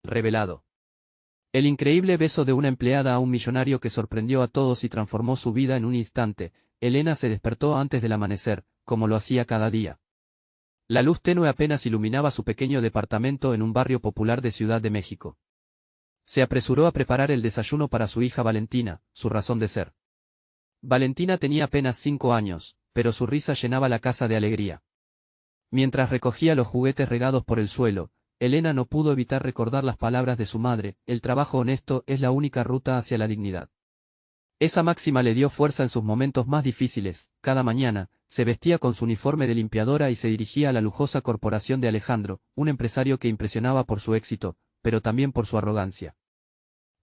Revelado. El increíble beso de una empleada a un millonario que sorprendió a todos y transformó su vida en un instante. Elena se despertó antes del amanecer, como lo hacía cada día. La luz tenue apenas iluminaba su pequeño departamento en un barrio popular de Ciudad de México. Se apresuró a preparar el desayuno para su hija Valentina, su razón de ser. Valentina tenía apenas 5 años, pero su risa llenaba la casa de alegría. Mientras recogía los juguetes regados por el suelo, Elena no pudo evitar recordar las palabras de su madre: el trabajo honesto es la única ruta hacia la dignidad. Esa máxima le dio fuerza en sus momentos más difíciles. Cada mañana, se vestía con su uniforme de limpiadora y se dirigía a la lujosa corporación de Alejandro, un empresario que impresionaba por su éxito, pero también por su arrogancia.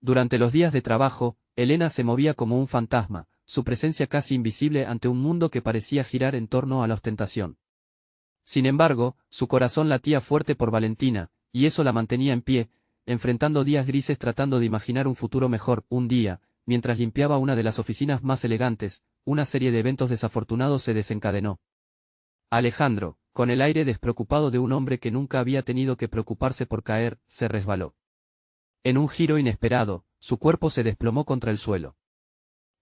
Durante los días de trabajo, Elena se movía como un fantasma, su presencia casi invisible ante un mundo que parecía girar en torno a la ostentación. Sin embargo, su corazón latía fuerte por Valentina, y eso la mantenía en pie, enfrentando días grises tratando de imaginar un futuro mejor. Un día, mientras limpiaba una de las oficinas más elegantes, una serie de eventos desafortunados se desencadenó. Alejandro, con el aire despreocupado de un hombre que nunca había tenido que preocuparse por caer, se resbaló. En un giro inesperado, su cuerpo se desplomó contra el suelo.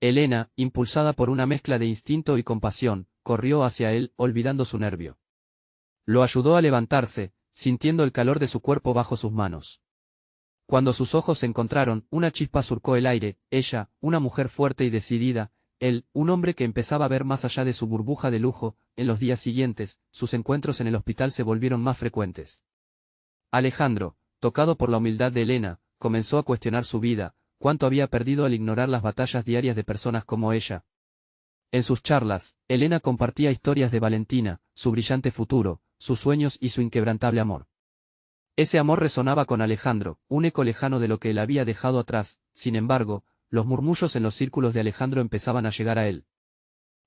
Elena, impulsada por una mezcla de instinto y compasión, corrió hacia él, olvidando su nervio. Lo ayudó a levantarse, sintiendo el calor de su cuerpo bajo sus manos. Cuando sus ojos se encontraron, una chispa surcó el aire. Ella, una mujer fuerte y decidida; él, un hombre que empezaba a ver más allá de su burbuja de lujo. En los días siguientes, sus encuentros en el hospital se volvieron más frecuentes. Alejandro, tocado por la humildad de Elena, comenzó a cuestionar su vida, cuánto había perdido al ignorar las batallas diarias de personas como ella. En sus charlas, Elena compartía historias de Valentina, su brillante futuro, sus sueños y su inquebrantable amor. Ese amor resonaba con Alejandro, un eco lejano de lo que él había dejado atrás. Sin embargo, los murmullos en los círculos de Alejandro empezaban a llegar a él.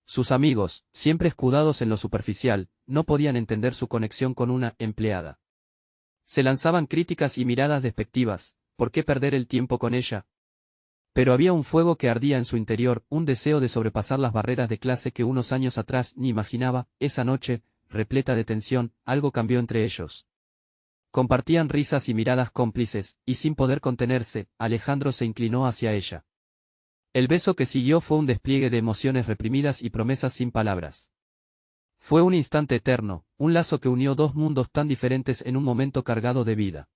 Sus amigos, siempre escudados en lo superficial, no podían entender su conexión con una empleada. Se lanzaban críticas y miradas despectivas: ¿por qué perder el tiempo con ella? Pero había un fuego que ardía en su interior, un deseo de sobrepasar las barreras de clase que unos años atrás ni imaginaba. Esa noche, repleta de tensión, algo cambió entre ellos. Compartían risas y miradas cómplices, y sin poder contenerse, Alejandro se inclinó hacia ella. El beso que siguió fue un despliegue de emociones reprimidas y promesas sin palabras. Fue un instante eterno, un lazo que unió dos mundos tan diferentes en un momento cargado de vida.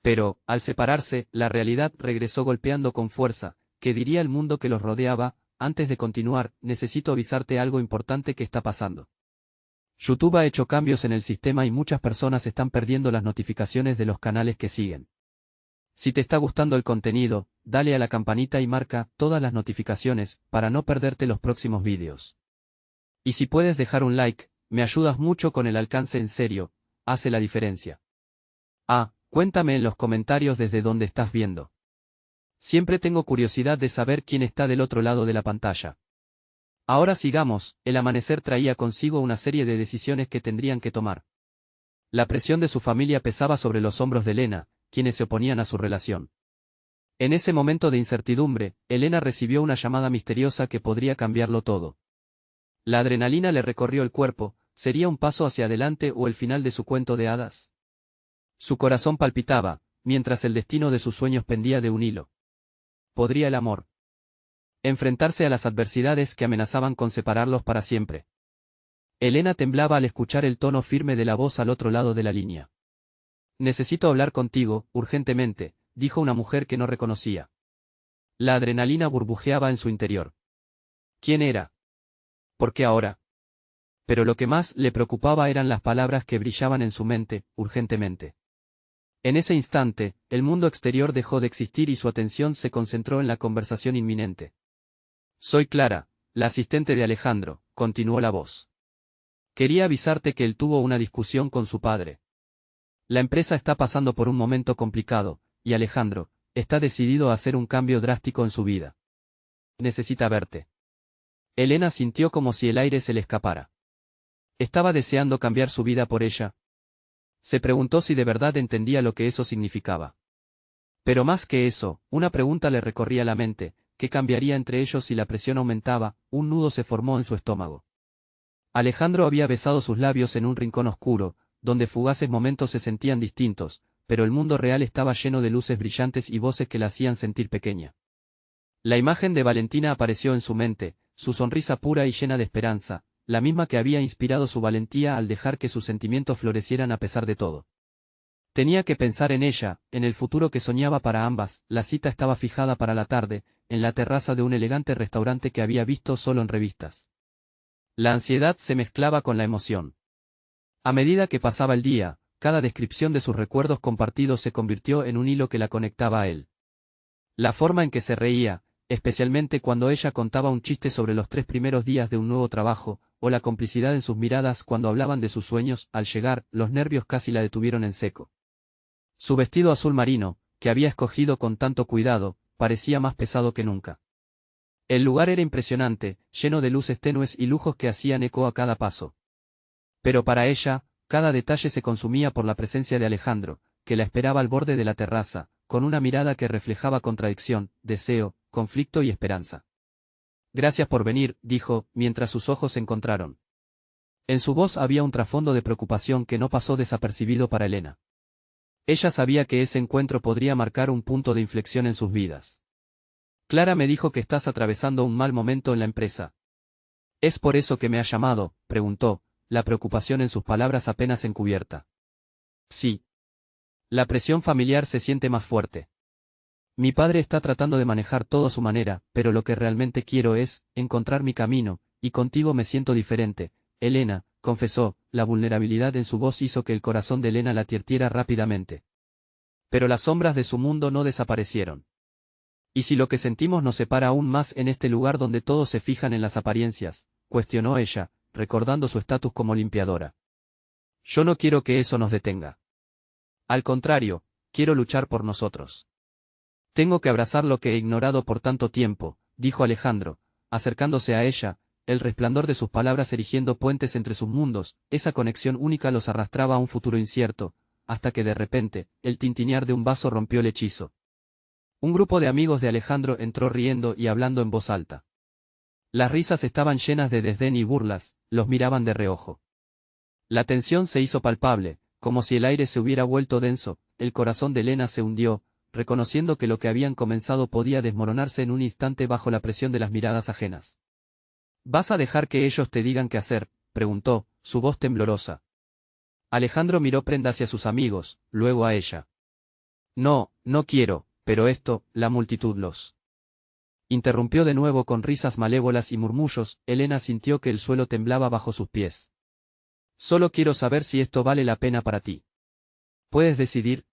Pero, al separarse, la realidad regresó golpeando con fuerza. ¿Qué diría el mundo que los rodeaba? Antes de continuar, necesito avisarte algo importante que está pasando. YouTube ha hecho cambios en el sistema y muchas personas están perdiendo las notificaciones de los canales que siguen. Si te está gustando el contenido, dale a la campanita y marca todas las notificaciones para no perderte los próximos vídeos. Y si puedes dejar un like, me ayudas mucho con el alcance. En serio, hace la diferencia. Cuéntame en los comentarios desde dónde estás viendo. Siempre tengo curiosidad de saber quién está del otro lado de la pantalla. Ahora sigamos. El amanecer traía consigo una serie de decisiones que tendrían que tomar. La presión de su familia pesaba sobre los hombros de Elena, quienes se oponían a su relación. En ese momento de incertidumbre, Elena recibió una llamada misteriosa que podría cambiarlo todo. La adrenalina le recorrió el cuerpo. ¿Sería un paso hacia adelante o el final de su cuento de hadas? Su corazón palpitaba, mientras el destino de sus sueños pendía de un hilo. ¿Podría el amor enfrentarse a las adversidades que amenazaban con separarlos para siempre? Elena temblaba al escuchar el tono firme de la voz al otro lado de la línea. Necesito hablar contigo, urgentemente, dijo una mujer que no reconocía. La adrenalina burbujeaba en su interior. ¿Quién era? ¿Por qué ahora? Pero lo que más le preocupaba eran las palabras que brillaban en su mente: urgentemente. En ese instante, el mundo exterior dejó de existir y su atención se concentró en la conversación inminente. Soy Clara, la asistente de Alejandro, continuó la voz. Quería avisarte que él tuvo una discusión con su padre. La empresa está pasando por un momento complicado, y Alejandro está decidido a hacer un cambio drástico en su vida. Necesita verte. Elena sintió como si el aire se le escapara. ¿Estaba deseando cambiar su vida por ella? Se preguntó si de verdad entendía lo que eso significaba. Pero más que eso, una pregunta le recorría la mente: ¿qué cambiaría entre ellos si la presión aumentaba? Un nudo se formó en su estómago. Alejandro había besado sus labios en un rincón oscuro, donde fugaces momentos se sentían distintos, pero el mundo real estaba lleno de luces brillantes y voces que la hacían sentir pequeña. La imagen de Valentina apareció en su mente, su sonrisa pura y llena de esperanza, la misma que había inspirado su valentía al dejar que sus sentimientos florecieran a pesar de todo. Tenía que pensar en ella, en el futuro que soñaba para ambas. La cita estaba fijada para la tarde, en la terraza de un elegante restaurante que había visto solo en revistas. La ansiedad se mezclaba con la emoción. A medida que pasaba el día, cada descripción de sus recuerdos compartidos se convirtió en un hilo que la conectaba a él. La forma en que se reía, especialmente cuando ella contaba un chiste sobre los 3 primeros días de un nuevo trabajo, o la complicidad en sus miradas cuando hablaban de sus sueños. Al llegar, los nervios casi la detuvieron en seco. Su vestido azul marino, que había escogido con tanto cuidado, parecía más pesado que nunca. El lugar era impresionante, lleno de luces tenues y lujos que hacían eco a cada paso. Pero para ella, cada detalle se consumía por la presencia de Alejandro, que la esperaba al borde de la terraza, con una mirada que reflejaba contradicción, deseo, conflicto y esperanza. «Gracias por venir», dijo, mientras sus ojos se encontraron. En su voz había un trasfondo de preocupación que no pasó desapercibido para Elena. Ella sabía que ese encuentro podría marcar un punto de inflexión en sus vidas. «Clara me dijo que estás atravesando un mal momento en la empresa». «¿Es por eso que me has llamado?», preguntó, la preocupación en sus palabras apenas encubierta. «Sí. La presión familiar se siente más fuerte. Mi padre está tratando de manejar todo a su manera, pero lo que realmente quiero es encontrar mi camino, y contigo me siento diferente, Elena», confesó. La vulnerabilidad en su voz hizo que el corazón de Elena latiera rápidamente. Pero las sombras de su mundo no desaparecieron. «¿Y si lo que sentimos nos separa aún más en este lugar donde todos se fijan en las apariencias?», cuestionó ella, recordando su estatus como limpiadora. «Yo no quiero que eso nos detenga. Al contrario, quiero luchar por nosotros. Tengo que abrazar lo que he ignorado por tanto tiempo», dijo Alejandro, acercándose a ella, el resplandor de sus palabras erigiendo puentes entre sus mundos. Esa conexión única los arrastraba a un futuro incierto, hasta que de repente, el tintinear de un vaso rompió el hechizo. Un grupo de amigos de Alejandro entró riendo y hablando en voz alta. Las risas estaban llenas de desdén y burlas, los miraban de reojo. La tensión se hizo palpable, como si el aire se hubiera vuelto denso. El corazón de Elena se hundió, reconociendo que lo que habían comenzado podía desmoronarse en un instante bajo la presión de las miradas ajenas. «¿Vas a dejar que ellos te digan qué hacer?», preguntó, su voz temblorosa. Alejandro miró prenda hacia sus amigos, luego a ella. «No, no quiero, pero esto, la multitud los...». Interrumpió de nuevo con risas malévolas y murmullos. Elena sintió que el suelo temblaba bajo sus pies. «Solo quiero saber si esto vale la pena para ti. ¿Puedes decidir?».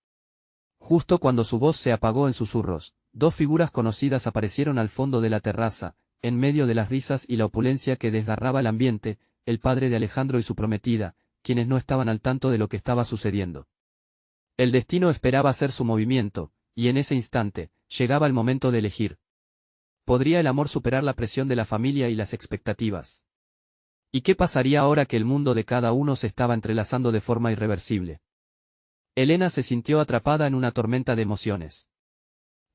Justo cuando su voz se apagó en susurros, 2 figuras conocidas aparecieron al fondo de la terraza, en medio de las risas y la opulencia que desgarraba el ambiente, el padre de Alejandro y su prometida, quienes no estaban al tanto de lo que estaba sucediendo. El destino esperaba hacer su movimiento, y en ese instante, llegaba el momento de elegir. ¿Podría el amor superar la presión de la familia y las expectativas? ¿Y qué pasaría ahora que el mundo de cada uno se estaba entrelazando de forma irreversible? Elena se sintió atrapada en una tormenta de emociones.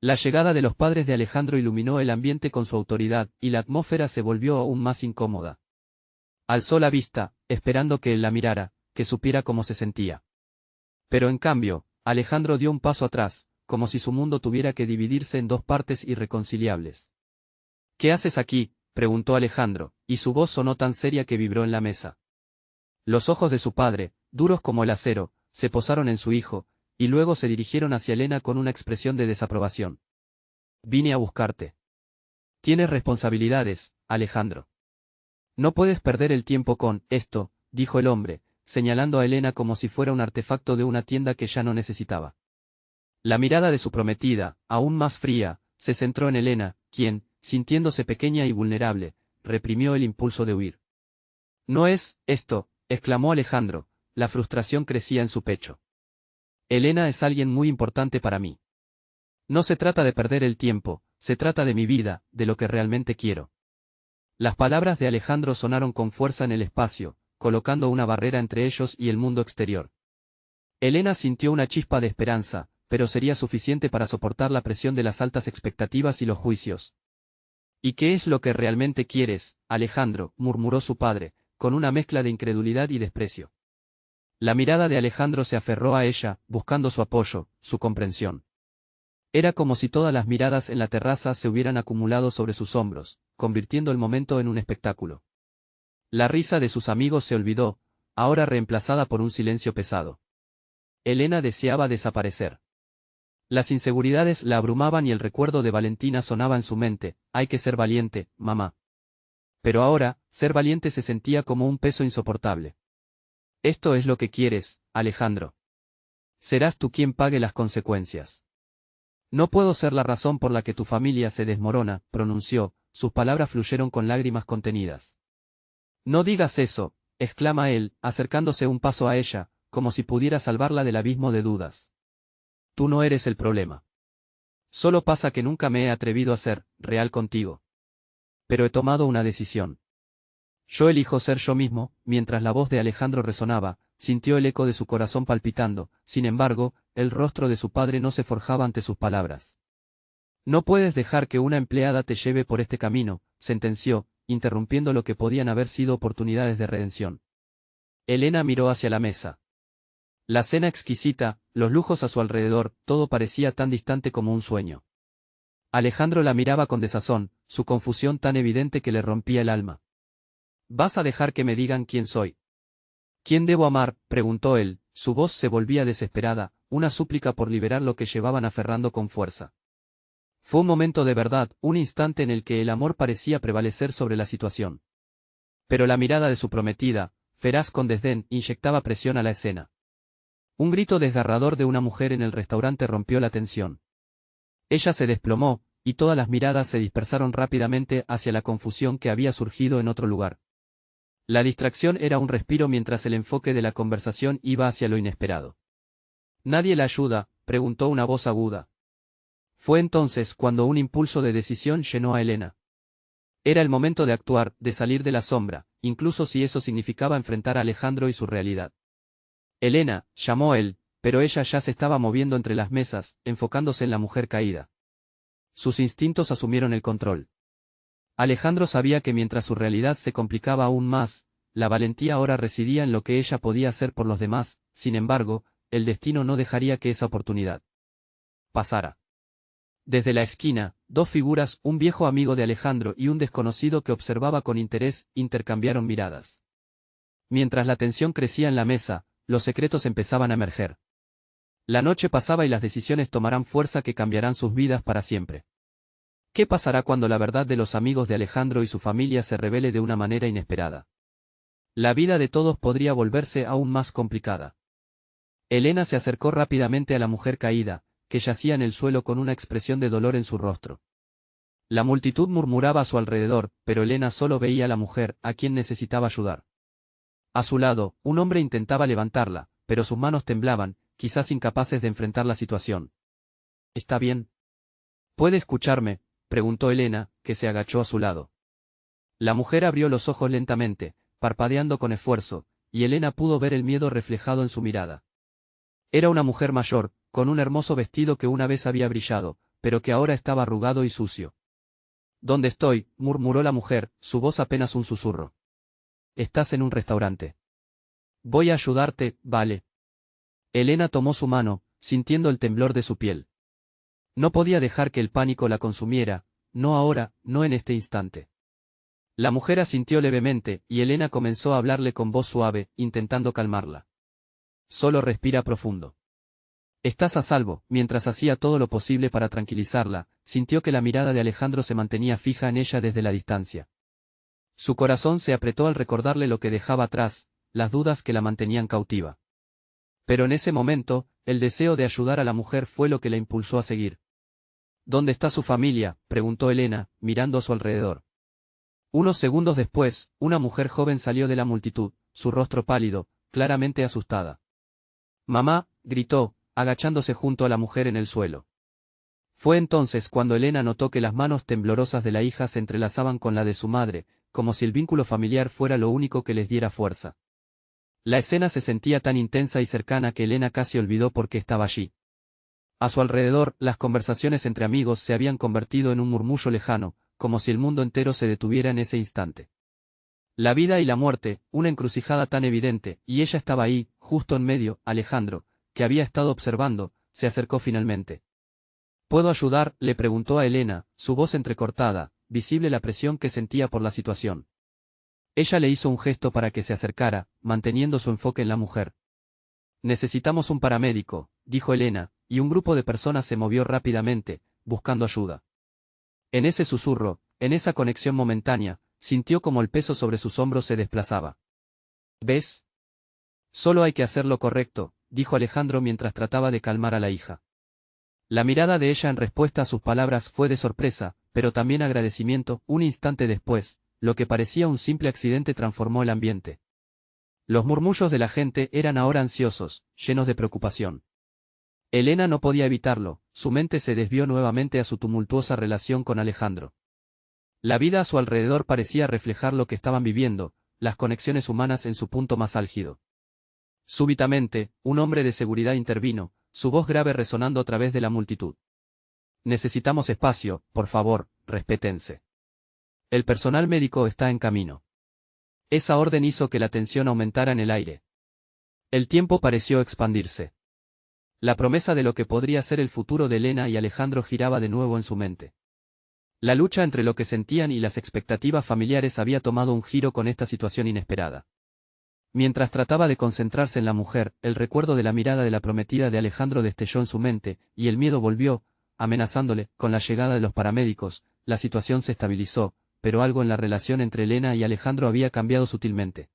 La llegada de los padres de Alejandro iluminó el ambiente con su autoridad, y la atmósfera se volvió aún más incómoda. Alzó la vista, esperando que él la mirara, que supiera cómo se sentía. Pero en cambio, Alejandro dio un paso atrás, como si su mundo tuviera que dividirse en 2 partes irreconciliables. «¿Qué haces aquí?», preguntó Alejandro, y su voz sonó tan seria que vibró en la mesa. Los ojos de su padre, duros como el acero, se posaron en su hijo, y luego se dirigieron hacia Elena con una expresión de desaprobación. «Vine a buscarte. Tienes responsabilidades, Alejandro. No puedes perder el tiempo con esto», dijo el hombre, señalando a Elena como si fuera un artefacto de una tienda que ya no necesitaba. La mirada de su prometida, aún más fría, se centró en Elena, quien, sintiéndose pequeña y vulnerable, reprimió el impulso de huir. «No es esto», exclamó Alejandro, la frustración crecía en su pecho. «Elena es alguien muy importante para mí. No se trata de perder el tiempo, se trata de mi vida, de lo que realmente quiero». Las palabras de Alejandro sonaron con fuerza en el espacio, colocando una barrera entre ellos y el mundo exterior. Elena sintió una chispa de esperanza, pero sería suficiente para soportar la presión de las altas expectativas y los juicios. «¿Y qué es lo que realmente quieres, Alejandro?», murmuró su padre, con una mezcla de incredulidad y desprecio. La mirada de Alejandro se aferró a ella, buscando su apoyo, su comprensión. Era como si todas las miradas en la terraza se hubieran acumulado sobre sus hombros, convirtiendo el momento en un espectáculo. La risa de sus amigos se olvidó, ahora reemplazada por un silencio pesado. Elena deseaba desaparecer. Las inseguridades la abrumaban y el recuerdo de Valentina sonaba en su mente: hay que ser valiente, mamá. Pero ahora, ser valiente se sentía como un peso insoportable. Esto es lo que quieres, Alejandro. Serás tú quien pague las consecuencias. No puedo ser la razón por la que tu familia se desmorona, pronunció, sus palabras fluyeron con lágrimas contenidas. No digas eso, exclama él, acercándose un paso a ella, como si pudiera salvarla del abismo de dudas. Tú no eres el problema. Solo pasa que nunca me he atrevido a ser real contigo. Pero he tomado una decisión. Yo elijo ser yo mismo. Mientras la voz de Alejandro resonaba, sintió el eco de su corazón palpitando, sin embargo, el rostro de su padre no se forjaba ante sus palabras. No puedes dejar que una empleada te lleve por este camino, sentenció, interrumpiendo lo que podían haber sido oportunidades de redención. Elena miró hacia la mesa. La cena exquisita, los lujos a su alrededor, todo parecía tan distante como un sueño. Alejandro la miraba con desazón, su confusión tan evidente que le rompía el alma. ¿Vas a dejar que me digan quién soy? ¿Quién debo amar?, preguntó él, su voz se volvía desesperada, una súplica por liberar lo que llevaban aferrando con fuerza. Fue un momento de verdad, un instante en el que el amor parecía prevalecer sobre la situación. Pero la mirada de su prometida, feraz con desdén, inyectaba presión a la escena. Un grito desgarrador de una mujer en el restaurante rompió la tensión. Ella se desplomó, y todas las miradas se dispersaron rápidamente hacia la confusión que había surgido en otro lugar. La distracción era un respiro mientras el enfoque de la conversación iba hacia lo inesperado. ¿Nadie la ayuda?, preguntó una voz aguda. Fue entonces cuando un impulso de decisión llenó a Elena. Era el momento de actuar, de salir de la sombra, incluso si eso significaba enfrentar a Alejandro y su realidad. Elena, llamó él, pero ella ya se estaba moviendo entre las mesas, enfocándose en la mujer caída. Sus instintos asumieron el control. Alejandro sabía que mientras su realidad se complicaba aún más, la valentía ahora residía en lo que ella podía hacer por los demás. Sin embargo, el destino no dejaría que esa oportunidad pasara. Desde la esquina, dos figuras, un viejo amigo de Alejandro y un desconocido que observaba con interés, intercambiaron miradas. Mientras la tensión crecía en la mesa, los secretos empezaban a emerger. La noche pasaba y las decisiones tomarán fuerza que cambiarán sus vidas para siempre. ¿Qué pasará cuando la verdad de los amigos de Alejandro y su familia se revele de una manera inesperada? La vida de todos podría volverse aún más complicada. Elena se acercó rápidamente a la mujer caída, que yacía en el suelo con una expresión de dolor en su rostro. La multitud murmuraba a su alrededor, pero Elena solo veía a la mujer, a quien necesitaba ayudar. A su lado, un hombre intentaba levantarla, pero sus manos temblaban, quizás incapaces de enfrentar la situación. ¿Está bien? ¿Puede escucharme?, preguntó Elena, que se agachó a su lado. La mujer abrió los ojos lentamente, parpadeando con esfuerzo, y Elena pudo ver el miedo reflejado en su mirada. Era una mujer mayor, con un hermoso vestido que una vez había brillado, pero que ahora estaba arrugado y sucio. ¿Dónde estoy?, murmuró la mujer, su voz apenas un susurro. Estás en un restaurante. Voy a ayudarte, ¿vale? Elena tomó su mano, sintiendo el temblor de su piel. No podía dejar que el pánico la consumiera, no ahora, no en este instante. La mujer asintió levemente, y Elena comenzó a hablarle con voz suave, intentando calmarla. Solo respira profundo. Estás a salvo. Mientras hacía todo lo posible para tranquilizarla, sintió que la mirada de Alejandro se mantenía fija en ella desde la distancia. Su corazón se apretó al recordarle lo que dejaba atrás, las dudas que la mantenían cautiva. Pero en ese momento, el deseo de ayudar a la mujer fue lo que la impulsó a seguir. ¿Dónde está su familia?, preguntó Elena, mirando a su alrededor. Unos segundos después, una mujer joven salió de la multitud, su rostro pálido, claramente asustada. «Mamá», gritó, agachándose junto a la mujer en el suelo. Fue entonces cuando Elena notó que las manos temblorosas de la hija se entrelazaban con la de su madre, como si el vínculo familiar fuera lo único que les diera fuerza. La escena se sentía tan intensa y cercana que Elena casi olvidó por qué estaba allí. A su alrededor, las conversaciones entre amigos se habían convertido en un murmullo lejano, como si el mundo entero se detuviera en ese instante. La vida y la muerte, una encrucijada tan evidente, y ella estaba ahí, justo en medio. Alejandro, que había estado observando, se acercó finalmente. ¿Puedo ayudar?, le preguntó a Elena, su voz entrecortada, visible la presión que sentía por la situación. Ella le hizo un gesto para que se acercara, manteniendo su enfoque en la mujer. Necesitamos un paramédico, dijo Elena, y un grupo de personas se movió rápidamente, buscando ayuda. En ese susurro, en esa conexión momentánea, sintió como el peso sobre sus hombros se desplazaba. ¿Ves? Solo hay que hacer lo correcto, dijo Alejandro mientras trataba de calmar a la hija. La mirada de ella en respuesta a sus palabras fue de sorpresa, pero también agradecimiento. Un instante después, lo que parecía un simple accidente transformó el ambiente. Los murmullos de la gente eran ahora ansiosos, llenos de preocupación. Elena no podía evitarlo, su mente se desvió nuevamente a su tumultuosa relación con Alejandro. La vida a su alrededor parecía reflejar lo que estaban viviendo, las conexiones humanas en su punto más álgido. Súbitamente, un hombre de seguridad intervino, su voz grave resonando a través de la multitud. Necesitamos espacio, por favor, respétense. El personal médico está en camino. Esa orden hizo que la tensión aumentara en el aire. El tiempo pareció expandirse. La promesa de lo que podría ser el futuro de Elena y Alejandro giraba de nuevo en su mente. La lucha entre lo que sentían y las expectativas familiares había tomado un giro con esta situación inesperada. Mientras trataba de concentrarse en la mujer, el recuerdo de la mirada de la prometida de Alejandro destelló en su mente, y el miedo volvió, amenazándole. Con la llegada de los paramédicos, la situación se estabilizó, pero algo en la relación entre Elena y Alejandro había cambiado sutilmente.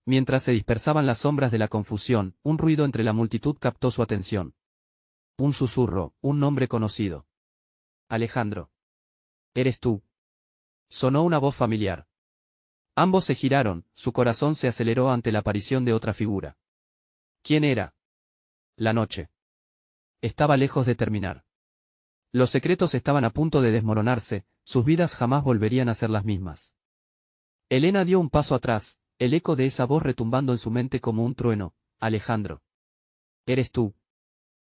Mientras se dispersaban las sombras de la confusión, un ruido entre la multitud captó su atención. Un susurro, un nombre conocido. Alejandro. ¿Eres tú? Sonó una voz familiar. Ambos se giraron, su corazón se aceleró ante la aparición de otra figura. ¿Quién era? La noche. Estaba lejos de terminar. Los secretos estaban a punto de desmoronarse, sus vidas jamás volverían a ser las mismas. Elena dio un paso atrás, el eco de esa voz retumbando en su mente como un trueno. Alejandro. ¿Eres tú?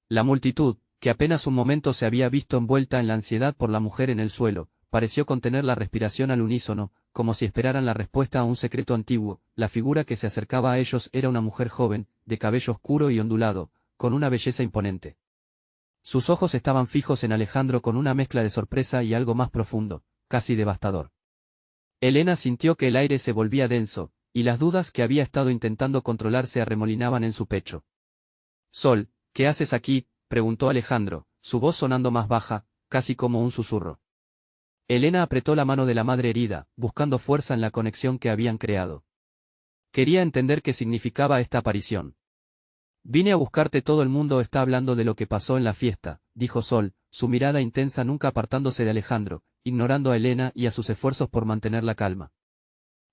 La multitud, que apenas un momento se había visto envuelta en la ansiedad por la mujer en el suelo, pareció contener la respiración al unísono, como si esperaran la respuesta a un secreto antiguo. La figura que se acercaba a ellos era una mujer joven, de cabello oscuro y ondulado, con una belleza imponente. Sus ojos estaban fijos en Alejandro con una mezcla de sorpresa y algo más profundo, casi devastador. Elena sintió que el aire se volvía denso, y las dudas que había estado intentando controlar se arremolinaban en su pecho. Sol, ¿qué haces aquí?, preguntó Alejandro, su voz sonando más baja, casi como un susurro. Elena apretó la mano de la madre herida, buscando fuerza en la conexión que habían creado. Quería entender qué significaba esta aparición. Vine a buscarte. Todo el mundo está hablando de lo que pasó en la fiesta, dijo Sol, su mirada intensa nunca apartándose de Alejandro, ignorando a Elena y a sus esfuerzos por mantener la calma.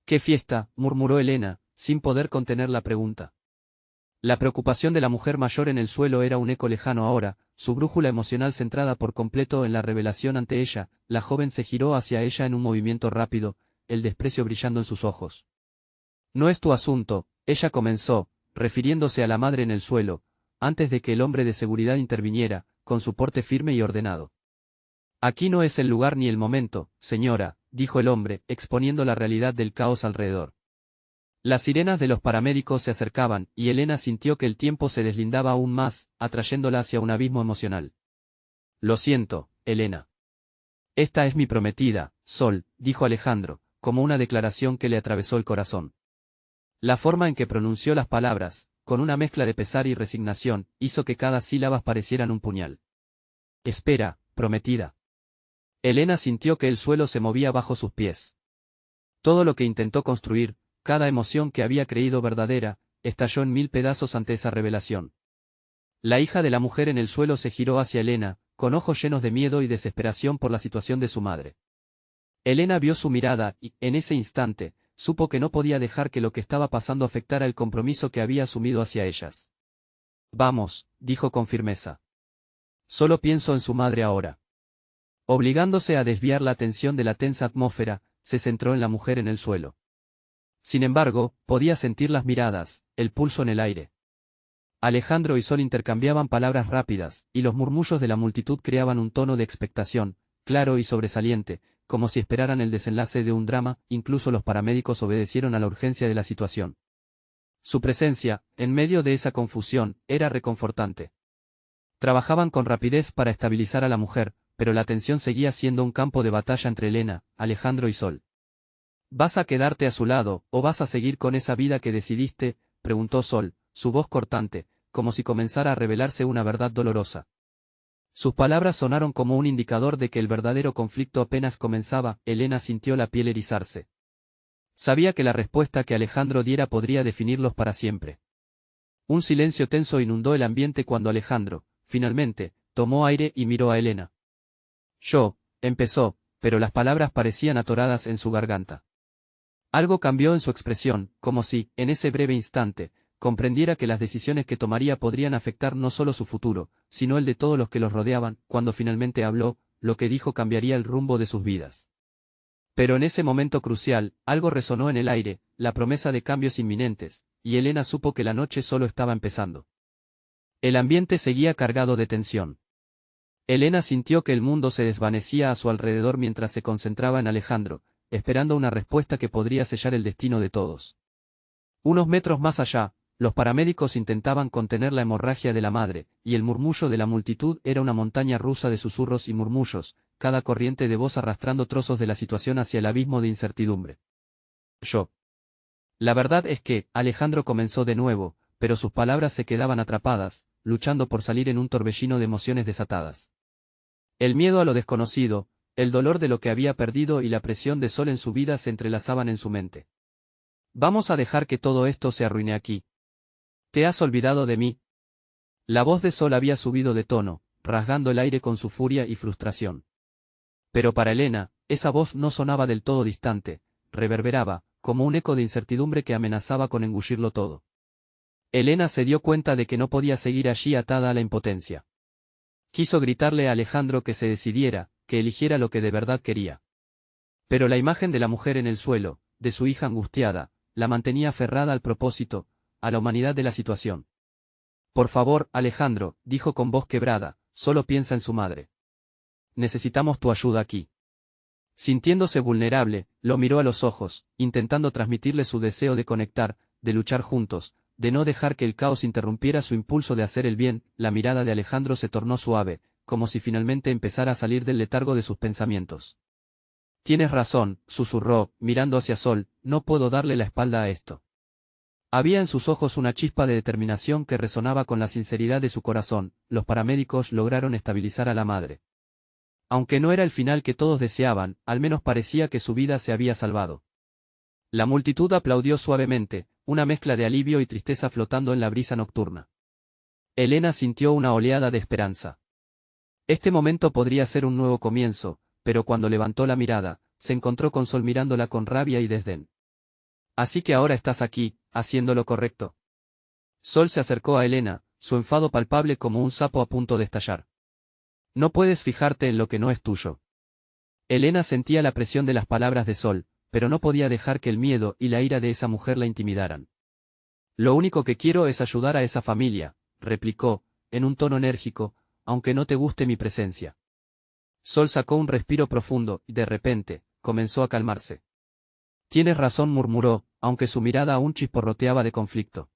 ¿Qué fiesta?, murmuró Elena, sin poder contener la pregunta. La preocupación de la mujer mayor en el suelo era un eco lejano ahora, su brújula emocional centrada por completo en la revelación ante ella. La joven se giró hacia ella en un movimiento rápido, el desprecio brillando en sus ojos. No es tu asunto, ella comenzó, refiriéndose a la madre en el suelo, antes de que el hombre de seguridad interviniera, con su porte firme y ordenado. Aquí no es el lugar ni el momento, señora, dijo el hombre, exponiendo la realidad del caos alrededor. Las sirenas de los paramédicos se acercaban, y Elena sintió que el tiempo se deslindaba aún más, atrayéndola hacia un abismo emocional. Lo siento, Elena. Esta es mi prometida, Sol, dijo Alejandro, como una declaración que le atravesó el corazón. La forma en que pronunció las palabras, con una mezcla de pesar y resignación, hizo que cada sílaba parecieran un puñal. Espera, prometida. Elena sintió que el suelo se movía bajo sus pies. Todo lo que intentó construir, cada emoción que había creído verdadera, estalló en mil pedazos ante esa revelación. La hija de la mujer en el suelo se giró hacia Elena, con ojos llenos de miedo y desesperación por la situación de su madre. Elena vio su mirada y, en ese instante, supo que no podía dejar que lo que estaba pasando afectara el compromiso que había asumido hacia ellas. Vamos, dijo con firmeza. Solo pienso en su madre ahora. Obligándose a desviar la atención de la tensa atmósfera, se centró en la mujer en el suelo. Sin embargo, podía sentir las miradas, el pulso en el aire. Alejandro y Sol intercambiaban palabras rápidas, y los murmullos de la multitud creaban un tono de expectación, claro y sobresaliente, como si esperaran el desenlace de un drama, incluso los paramédicos obedecieron a la urgencia de la situación. Su presencia, en medio de esa confusión, era reconfortante. Trabajaban con rapidez para estabilizar a la mujer, pero la tensión seguía siendo un campo de batalla entre Elena, Alejandro y Sol. ¿Vas a quedarte a su lado, o vas a seguir con esa vida que decidiste?, preguntó Sol, su voz cortante, como si comenzara a revelarse una verdad dolorosa. Sus palabras sonaron como un indicador de que el verdadero conflicto apenas comenzaba. Elena sintió la piel erizarse. Sabía que la respuesta que Alejandro diera podría definirlos para siempre. Un silencio tenso inundó el ambiente cuando Alejandro, finalmente, tomó aire y miró a Elena. Empezó, pero las palabras parecían atoradas en su garganta. Algo cambió en su expresión, como si, en ese breve instante, comprendiera que las decisiones que tomaría podrían afectar no solo su futuro, sino el de todos los que los rodeaban. Cuando finalmente habló, lo que dijo cambiaría el rumbo de sus vidas. Pero en ese momento crucial, algo resonó en el aire, la promesa de cambios inminentes, y Elena supo que la noche solo estaba empezando. El ambiente seguía cargado de tensión. Elena sintió que el mundo se desvanecía a su alrededor mientras se concentraba en Alejandro, esperando una respuesta que podría sellar el destino de todos. Unos metros más allá, los paramédicos intentaban contener la hemorragia de la madre, y el murmullo de la multitud era una montaña rusa de susurros y murmullos, cada corriente de voz arrastrando trozos de la situación hacia el abismo de incertidumbre. La verdad es que, Alejandro comenzó de nuevo, pero sus palabras se quedaban atrapadas, luchando por salir en un torbellino de emociones desatadas. El miedo a lo desconocido, el dolor de lo que había perdido y la presión de Sol en su vida se entrelazaban en su mente. «Vamos a dejar que todo esto se arruine aquí. ¿Te has olvidado de mí?». La voz de Sol había subido de tono, rasgando el aire con su furia y frustración. Pero para Elena, esa voz no sonaba del todo distante, reverberaba, como un eco de incertidumbre que amenazaba con engullirlo todo. Elena se dio cuenta de que no podía seguir allí atada a la impotencia. Quiso gritarle a Alejandro que se decidiera, que eligiera lo que de verdad quería. Pero la imagen de la mujer en el suelo, de su hija angustiada, la mantenía aferrada al propósito, a la humanidad de la situación. «Por favor, Alejandro», dijo con voz quebrada, «solo piensa en su madre. Necesitamos tu ayuda aquí». Sintiéndose vulnerable, lo miró a los ojos, intentando transmitirle su deseo de conectar, de luchar juntos, de no dejar que el caos interrumpiera su impulso de hacer el bien. La mirada de Alejandro se tornó suave, como si finalmente empezara a salir del letargo de sus pensamientos. «Tienes razón», susurró, mirando hacia Sol, «no puedo darle la espalda a esto». Había en sus ojos una chispa de determinación que resonaba con la sinceridad de su corazón. Los paramédicos lograron estabilizar a la madre. Aunque no era el final que todos deseaban, al menos parecía que su vida se había salvado. La multitud aplaudió suavemente, una mezcla de alivio y tristeza flotando en la brisa nocturna. Elena sintió una oleada de esperanza. Este momento podría ser un nuevo comienzo, pero cuando levantó la mirada, se encontró con Sol mirándola con rabia y desdén. «Así que ahora estás aquí, haciendo lo correcto». Sol se acercó a Elena, su enfado palpable como un sapo a punto de estallar. «No puedes fijarte en lo que no es tuyo». Elena sentía la presión de las palabras de Sol, pero no podía dejar que el miedo y la ira de esa mujer la intimidaran. «Lo único que quiero es ayudar a esa familia», replicó, en un tono enérgico, «aunque no te guste mi presencia». Sol sacó un respiro profundo, y de repente, comenzó a calmarse. «Tienes razón», murmuró, aunque su mirada aún chisporroteaba de conflicto.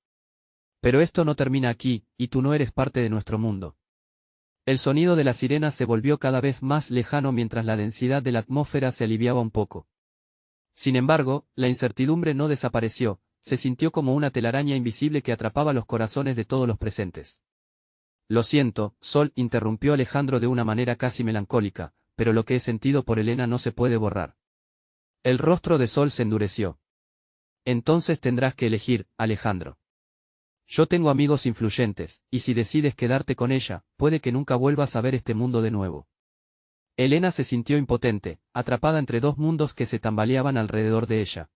«Pero esto no termina aquí, y tú no eres parte de nuestro mundo». El sonido de las sirenas se volvió cada vez más lejano mientras la densidad de la atmósfera se aliviaba un poco. Sin embargo, la incertidumbre no desapareció, se sintió como una telaraña invisible que atrapaba los corazones de todos los presentes. «Lo siento», Sol, interrumpió Alejandro de una manera casi melancólica, «pero lo que he sentido por Elena no se puede borrar». El rostro de Sol se endureció. «Entonces tendrás que elegir, Alejandro. Yo tengo amigos influyentes, y si decides quedarte con ella, puede que nunca vuelvas a ver este mundo de nuevo». Elena se sintió impotente, atrapada entre dos mundos que se tambaleaban alrededor de ella.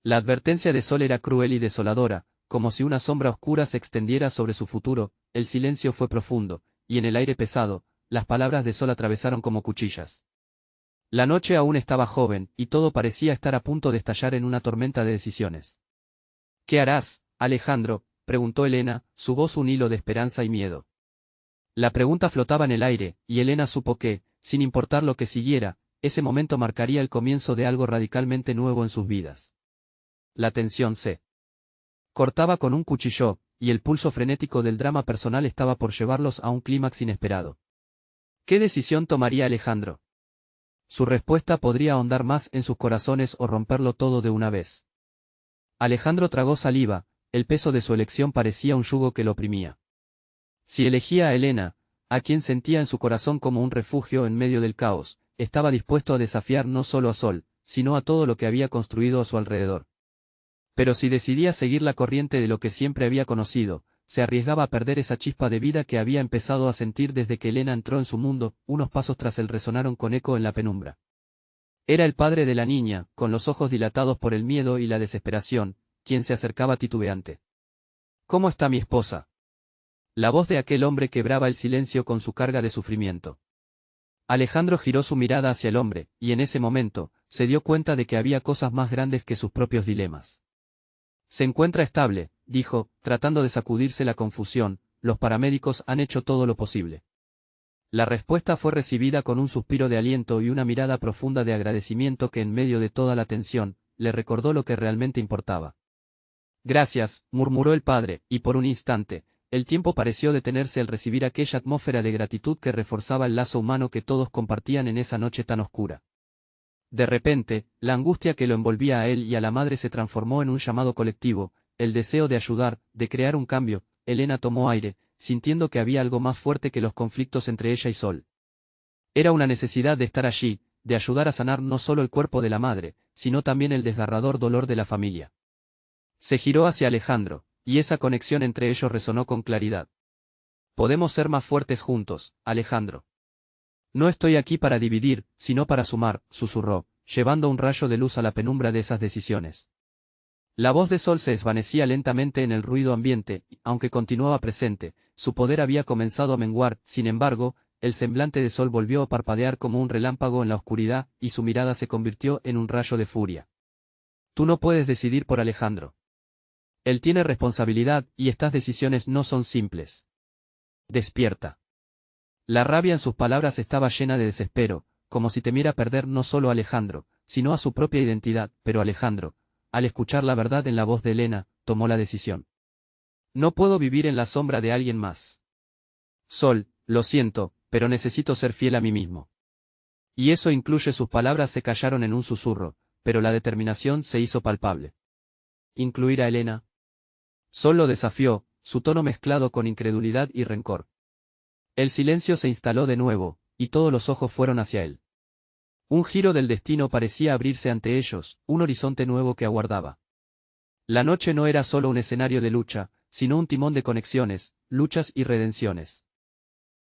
La advertencia de Sol era cruel y desoladora, como si una sombra oscura se extendiera sobre su futuro. El silencio fue profundo, y en el aire pesado, las palabras de Sol atravesaron como cuchillas. La noche aún estaba joven, y todo parecía estar a punto de estallar en una tormenta de decisiones. «¿Qué harás, Alejandro?», preguntó Elena, su voz un hilo de esperanza y miedo. La pregunta flotaba en el aire, y Elena supo que, sin importar lo que siguiera, ese momento marcaría el comienzo de algo radicalmente nuevo en sus vidas. La tensión se cortaba con un cuchillo, y el pulso frenético del drama personal estaba por llevarlos a un clímax inesperado. ¿Qué decisión tomaría Alejandro? Su respuesta podría ahondar más en sus corazones o romperlo todo de una vez. Alejandro tragó saliva, el peso de su elección parecía un yugo que lo oprimía. Si elegía a Helena, a quien sentía en su corazón como un refugio en medio del caos, estaba dispuesto a desafiar no solo a Sol, sino a todo lo que había construido a su alrededor. Pero si decidía seguir la corriente de lo que siempre había conocido, se arriesgaba a perder esa chispa de vida que había empezado a sentir desde que Helena entró en su mundo. Unos pasos tras él resonaron con eco en la penumbra. Era el padre de la niña, con los ojos dilatados por el miedo y la desesperación, quien se acercaba titubeante. ¿Cómo está mi esposa? La voz de aquel hombre quebraba el silencio con su carga de sufrimiento. Alejandro giró su mirada hacia el hombre, y en ese momento, se dio cuenta de que había cosas más grandes que sus propios dilemas. Se encuentra estable, dijo, tratando de sacudirse la confusión, los paramédicos han hecho todo lo posible. La respuesta fue recibida con un suspiro de aliento y una mirada profunda de agradecimiento que en medio de toda la tensión, le recordó lo que realmente importaba. Gracias, murmuró el padre, y por un instante, el tiempo pareció detenerse al recibir aquella atmósfera de gratitud que reforzaba el lazo humano que todos compartían en esa noche tan oscura. De repente, la angustia que lo envolvía a él y a la madre se transformó en un llamado colectivo, el deseo de ayudar, de crear un cambio. Helena tomó aire, sintiendo que había algo más fuerte que los conflictos entre ella y Sol. Era una necesidad de estar allí, de ayudar a sanar no solo el cuerpo de la madre, sino también el desgarrador dolor de la familia. Se giró hacia Alejandro, y esa conexión entre ellos resonó con claridad. Podemos ser más fuertes juntos, Alejandro. No estoy aquí para dividir, sino para sumar, susurró, llevando un rayo de luz a la penumbra de esas decisiones. La voz de Sol se desvanecía lentamente en el ruido ambiente, y, aunque continuaba presente, su poder había comenzado a menguar. Sin embargo, el semblante de Sol volvió a parpadear como un relámpago en la oscuridad, y su mirada se convirtió en un rayo de furia. Tú no puedes decidir por Alejandro. Él tiene responsabilidad, y estas decisiones no son simples. Despierta. La rabia en sus palabras estaba llena de desespero, como si temiera perder no solo a Alejandro, sino a su propia identidad. Pero Alejandro, al escuchar la verdad en la voz de Helena, tomó la decisión. No puedo vivir en la sombra de alguien más. Sol, lo siento, pero necesito ser fiel a mí mismo. Y eso incluye. Sus palabras se callaron en un susurro, pero la determinación se hizo palpable. ¿Incluir a Helena? Sol lo desafió, su tono mezclado con incredulidad y rencor. El silencio se instaló de nuevo, y todos los ojos fueron hacia él. Un giro del destino parecía abrirse ante ellos, un horizonte nuevo que aguardaba. La noche no era solo un escenario de lucha, sino un timón de conexiones, luchas y redenciones.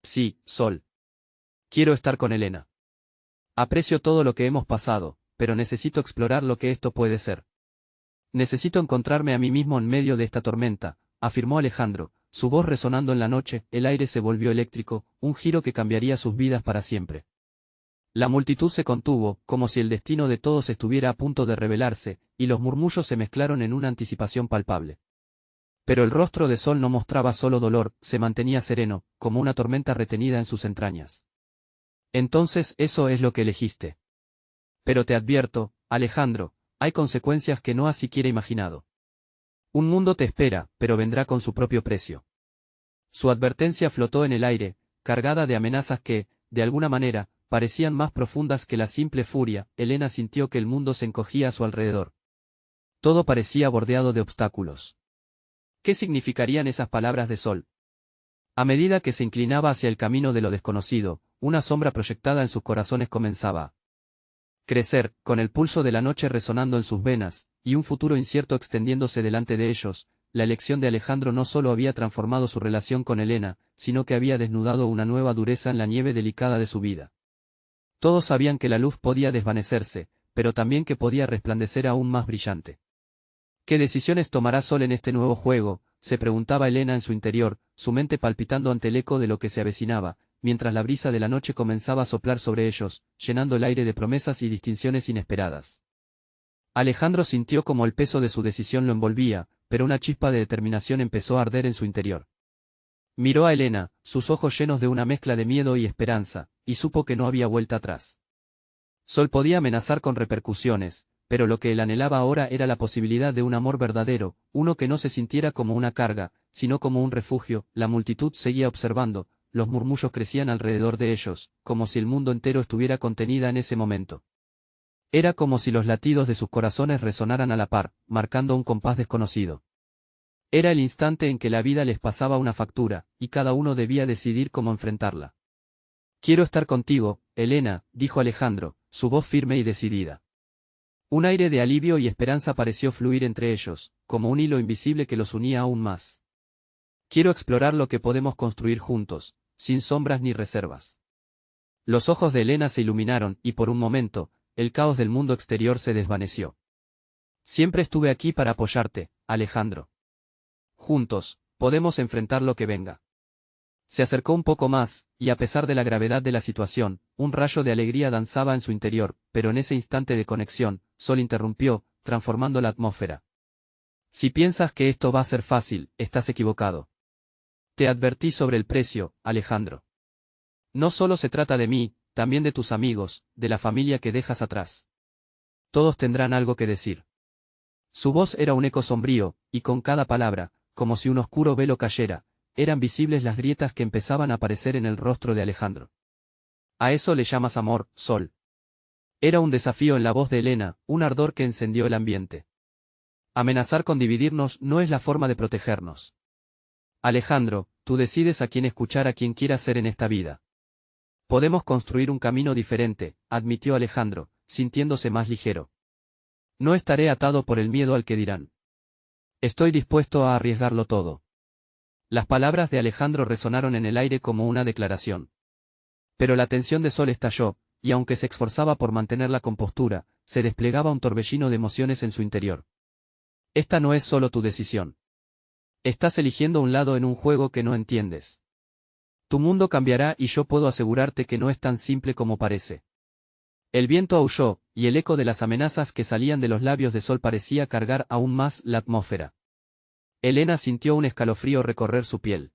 Sí, Sol. Quiero estar con Helena. Aprecio todo lo que hemos pasado, pero necesito explorar lo que esto puede ser. Necesito encontrarme a mí mismo en medio de esta tormenta, afirmó Alejandro, su voz resonando en la noche. El aire se volvió eléctrico, un giro que cambiaría sus vidas para siempre. La multitud se contuvo, como si el destino de todos estuviera a punto de revelarse, y los murmullos se mezclaron en una anticipación palpable. Pero el rostro de Sol no mostraba solo dolor, se mantenía sereno, como una tormenta retenida en sus entrañas. Entonces eso es lo que elegiste. Pero te advierto, Alejandro, hay consecuencias que no has siquiera imaginado. Un mundo te espera, pero vendrá con su propio precio. Su advertencia flotó en el aire, cargada de amenazas que, de alguna manera, parecían más profundas que la simple furia. Helena sintió que el mundo se encogía a su alrededor. Todo parecía bordeado de obstáculos. ¿Qué significarían esas palabras de Sol? A medida que se inclinaba hacia el camino de lo desconocido, una sombra proyectada en sus corazones comenzaba a crecer, con el pulso de la noche resonando en sus venas, y un futuro incierto extendiéndose delante de ellos. La elección de Alejandro no solo había transformado su relación con Helena, sino que había desnudado una nueva dureza en la nieve delicada de su vida. Todos sabían que la luz podía desvanecerse, pero también que podía resplandecer aún más brillante. ¿Qué decisiones tomará Sol en este nuevo juego?, se preguntaba Helena en su interior, su mente palpitando ante el eco de lo que se avecinaba, mientras la brisa de la noche comenzaba a soplar sobre ellos, llenando el aire de promesas y distinciones inesperadas. Alejandro sintió como el peso de su decisión lo envolvía, pero una chispa de determinación empezó a arder en su interior. Miró a Helena, sus ojos llenos de una mezcla de miedo y esperanza, y supo que no había vuelta atrás. Sol podía amenazar con repercusiones, pero lo que él anhelaba ahora era la posibilidad de un amor verdadero, uno que no se sintiera como una carga, sino como un refugio. La multitud seguía observando, los murmullos crecían alrededor de ellos, como si el mundo entero estuviera contenida en ese momento. Era como si los latidos de sus corazones resonaran a la par, marcando un compás desconocido. Era el instante en que la vida les pasaba una factura, y cada uno debía decidir cómo enfrentarla. Quiero estar contigo, Helena, dijo Alejandro, su voz firme y decidida. Un aire de alivio y esperanza pareció fluir entre ellos, como un hilo invisible que los unía aún más. Quiero explorar lo que podemos construir juntos, sin sombras ni reservas. Los ojos de Helena se iluminaron y por un momento, el caos del mundo exterior se desvaneció. Siempre estuve aquí para apoyarte, Alejandro. Juntos, podemos enfrentar lo que venga. Se acercó un poco más, y a pesar de la gravedad de la situación, un rayo de alegría danzaba en su interior, pero en ese instante de conexión, Sol interrumpió, transformando la atmósfera. Si piensas que esto va a ser fácil, estás equivocado. Te advertí sobre el precio, Alejandro. No solo se trata de mí, también de tus amigos, de la familia que dejas atrás. Todos tendrán algo que decir. Su voz era un eco sombrío, y con cada palabra, como si un oscuro velo cayera, eran visibles las grietas que empezaban a aparecer en el rostro de Alejandro. ¿A eso le llamas amor, Sol? Era un desafío en la voz de Helena, un ardor que encendió el ambiente. Amenazar con dividirnos no es la forma de protegernos. Alejandro, tú decides a quién escuchar, a quien quieras ser en esta vida. Podemos construir un camino diferente, admitió Alejandro, sintiéndose más ligero. No estaré atado por el miedo al que dirán. Estoy dispuesto a arriesgarlo todo. Las palabras de Alejandro resonaron en el aire como una declaración. Pero la tensión de Sol estalló, y aunque se esforzaba por mantener la compostura, se desplegaba un torbellino de emociones en su interior. Esta no es solo tu decisión. Estás eligiendo un lado en un juego que no entiendes. Tu mundo cambiará y yo puedo asegurarte que no es tan simple como parece. El viento aulló, y el eco de las amenazas que salían de los labios de Sol parecía cargar aún más la atmósfera. Helena sintió un escalofrío recorrer su piel.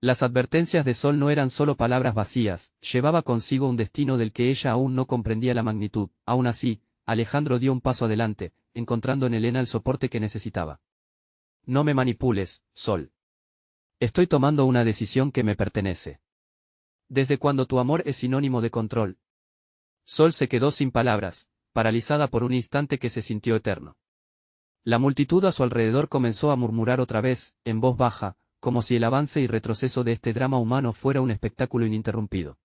Las advertencias de Sol no eran solo palabras vacías, llevaba consigo un destino del que ella aún no comprendía la magnitud. Aún así, Alejandro dio un paso adelante, encontrando en Helena el soporte que necesitaba. No me manipules, Sol. Estoy tomando una decisión que me pertenece. ¿Desde cuando tu amor es sinónimo de control? Sol se quedó sin palabras, paralizada por un instante que se sintió eterno. La multitud a su alrededor comenzó a murmurar otra vez, en voz baja, como si el avance y retroceso de este drama humano fuera un espectáculo ininterrumpido.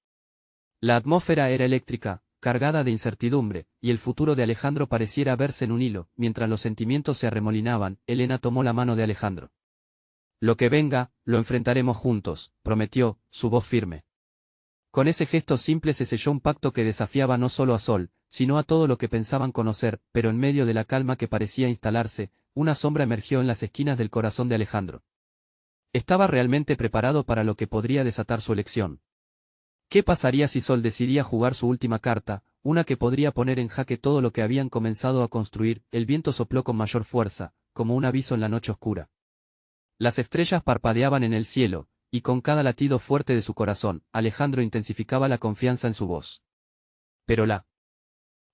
La atmósfera era eléctrica, cargada de incertidumbre, y el futuro de Alejandro pareciera verse en un hilo. Mientras los sentimientos se arremolinaban, Helena tomó la mano de Alejandro. Lo que venga, lo enfrentaremos juntos, prometió, su voz firme. Con ese gesto simple se selló un pacto que desafiaba no solo a Sol, sino a todo lo que pensaban conocer, pero en medio de la calma que parecía instalarse, una sombra emergió en las esquinas del corazón de Alejandro. Estaba realmente preparado para lo que podría desatar su elección. ¿Qué pasaría si Sol decidía jugar su última carta, una que podría poner en jaque todo lo que habían comenzado a construir? El viento sopló con mayor fuerza, como un aviso en la noche oscura. Las estrellas parpadeaban en el cielo, y con cada latido fuerte de su corazón, Alejandro intensificaba la confianza en su voz. Pero la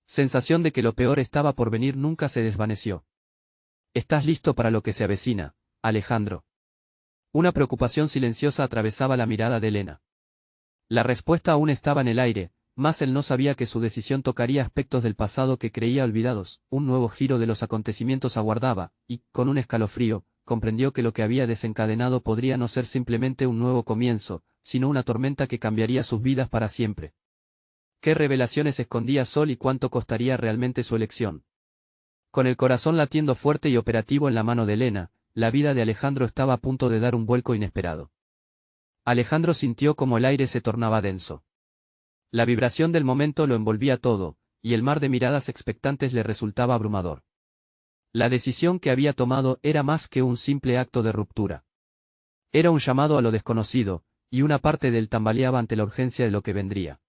sensación de que lo peor estaba por venir nunca se desvaneció. ¿Estás listo para lo que se avecina, Alejandro? Una preocupación silenciosa atravesaba la mirada de Helena. La respuesta aún estaba en el aire, mas él no sabía que su decisión tocaría aspectos del pasado que creía olvidados. Un nuevo giro de los acontecimientos aguardaba, y, con un escalofrío, comprendió que lo que había desencadenado podría no ser simplemente un nuevo comienzo, sino una tormenta que cambiaría sus vidas para siempre. ¿Qué revelaciones escondía Sol y cuánto costaría realmente su elección? Con el corazón latiendo fuerte y operativo en la mano de Helena, la vida de Alejandro estaba a punto de dar un vuelco inesperado. Alejandro sintió como el aire se tornaba denso. La vibración del momento lo envolvía todo, y el mar de miradas expectantes le resultaba abrumador. La decisión que había tomado era más que un simple acto de ruptura. Era un llamado a lo desconocido, y una parte de él tambaleaba ante la urgencia de lo que vendría.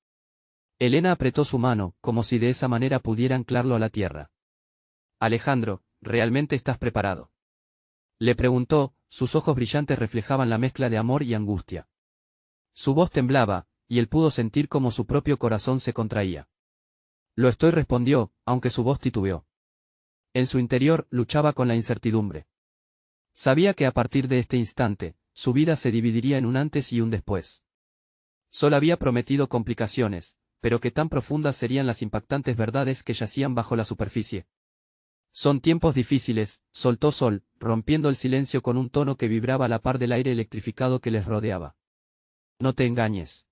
Helena apretó su mano, como si de esa manera pudiera anclarlo a la tierra. Alejandro, ¿realmente estás preparado? Le preguntó, sus ojos brillantes reflejaban la mezcla de amor y angustia. Su voz temblaba, y él pudo sentir cómo su propio corazón se contraía. Lo estoy, respondió, aunque su voz titubeó. En su interior luchaba con la incertidumbre. Sabía que a partir de este instante, su vida se dividiría en un antes y un después. Sol había prometido complicaciones, pero qué tan profundas serían las impactantes verdades que yacían bajo la superficie. Son tiempos difíciles, soltó Sol, rompiendo el silencio con un tono que vibraba a la par del aire electrificado que les rodeaba. No te engañes.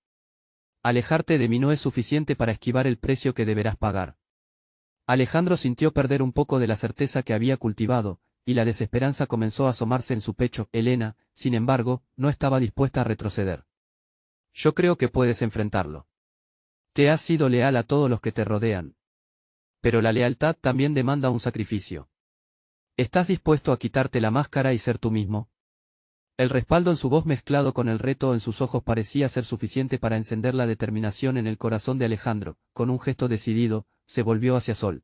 Alejarte de mí no es suficiente para esquivar el precio que deberás pagar. Alejandro sintió perder un poco de la certeza que había cultivado, y la desesperanza comenzó a asomarse en su pecho. Elena, sin embargo, no estaba dispuesta a retroceder. Yo creo que puedes enfrentarlo. Te has sido leal a todos los que te rodean. Pero la lealtad también demanda un sacrificio. ¿Estás dispuesto a quitarte la máscara y ser tú mismo? El respaldo en su voz mezclado con el reto en sus ojos parecía ser suficiente para encender la determinación en el corazón de Alejandro. Con un gesto decidido, se volvió hacia Sol.